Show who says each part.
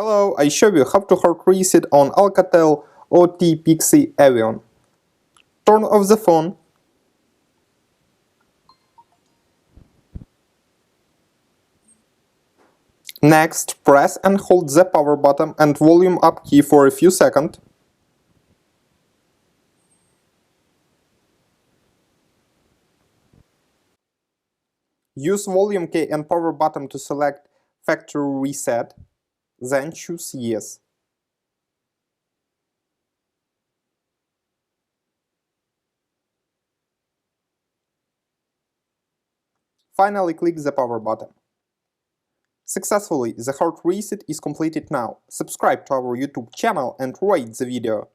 Speaker 1: Hello, I show you how to hard reset on Alcatel OT Pixi Avion. Turn off the phone. Next, press and hold the power button and volume up key for a few seconds. Use volume key and power button to select factory reset, then choose yes. Finally, click the power button. Successfully, the hard reset is completed now. Subscribe to our YouTube channel and rate the video.